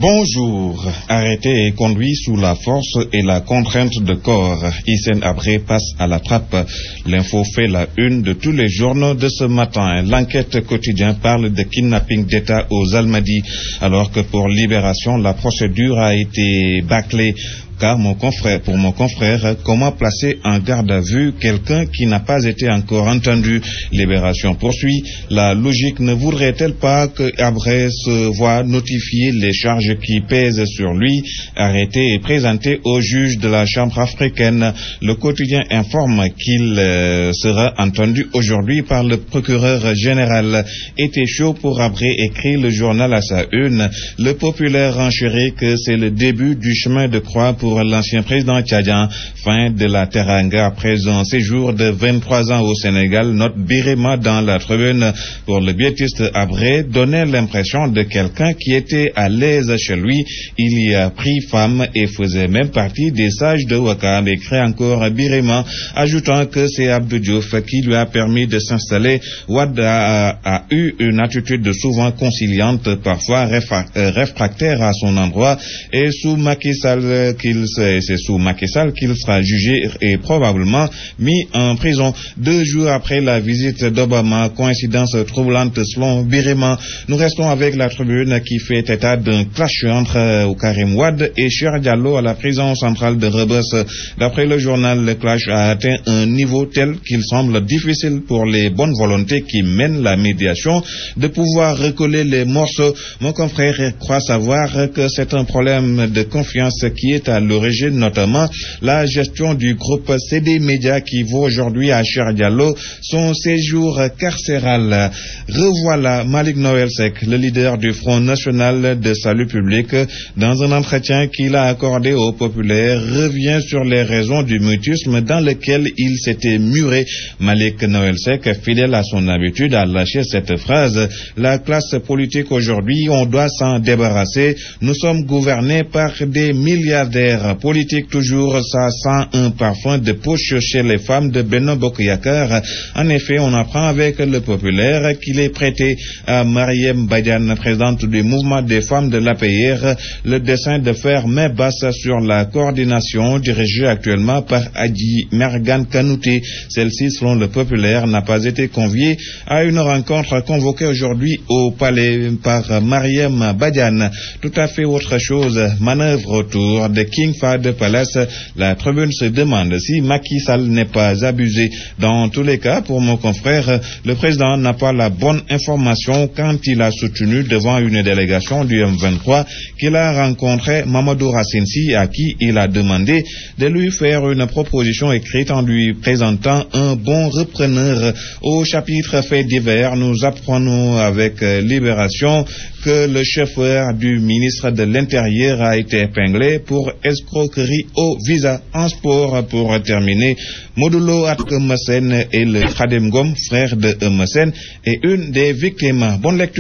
Bonjour. Arrêté et conduit sous la force et la contrainte de corps, Hissène Habré passe à la trappe. L'info fait la une de tous les journaux de ce matin. L'enquête quotidien parle de kidnapping d'État aux Almadies, alors que pour Libération, la procédure a été bâclée. Car pour mon confrère, comment placer en garde à vue quelqu'un qui n'a pas été encore entendu? Libération poursuit. La logique ne voudrait-elle pas que Habré se voit notifier les charges qui pèsent sur lui? Arrêté et présenté au juge de la Chambre africaine. Le quotidien informe qu'il sera entendu aujourd'hui par le procureur général. Été chaud pour Habré, écrit le journal à sa une. Le populaire renchérit que c'est le début du chemin de croix pour l'ancien président tchadien. Fin de la teranga après un séjour de 23 ans au Sénégal, note Birima dans la tribune. Pour le biétiste, Habré donnait l'impression de quelqu'un qui était à l'aise chez lui. Il y a pris femme et faisait même partie des sages de Ouakam, écrit encore Birima, ajoutant que c'est Abdou Diouf qui lui a permis de s'installer. Wade a eu une attitude souvent conciliante, parfois réfractaire à son endroit, et sous Macky Sall c'est sous Macky Sall qu'il sera jugé et probablement mis en prison. 2 jours après la visite d'Obama, coïncidence troublante selon Birima. Nous restons avec la tribune qui fait état d'un clash entre Karim Wade et Cheikh Diallo à la prison centrale de Rebeuss. D'après le journal, le clash a atteint un niveau tel qu'il semble difficile pour les bonnes volontés qui mènent la médiation de pouvoir recoller les morceaux. Mon confrère croit savoir que c'est un problème de confiance qui est à l'origine, notamment la gestion du groupe CD Média qui vaut aujourd'hui à Cheikh Diallo son séjour carcéral. Revoilà Malick Noël Seck, le leader du Front National de Salut Public, dans un entretien qu'il a accordé aux populaires, revient sur les raisons du mutisme dans lequel il s'était muré. Malick Noël Seck, fidèle à son habitude, a lâché cette phrase: la classe politique aujourd'hui, on doit s'en débarrasser. Nous sommes gouvernés par des milliardaires. Politique toujours, ça sent un parfum de poche chez les femmes de Benno Bokk Yakaar. En effet, on apprend avec le populaire qu'il est prêté à Marième Badiane, présidente du mouvement des femmes de l'APR, le dessein de faire main basse sur la coordination dirigée actuellement par Adji Mergane Kanouté. Celle-ci, selon le populaire, n'a pas été conviée à une rencontre convoquée aujourd'hui au palais par Marième Badiane. Tout à fait autre chose, manœuvre autour de King Fahd Palace. La tribune se demande si Macky Sall n'est pas abusé. Dans tous les cas, pour mon confrère, le président n'a pas la bonne information quand il a soutenu devant une délégation du M23 qu'il a rencontré Mamadou Racine Sy, à qui il a demandé de lui faire une proposition écrite en lui présentant un bon repreneur. Au chapitre faits divers, nous apprenons avec Libération que le chauffeur du ministre de l'Intérieur a été épinglé pour escroquerie au visa. En sport, pour terminer, Modulo ak Eumeu Sène et le Khadim Ngom, frère de Eumeu Sène, est une des victimes. Bonne lecture.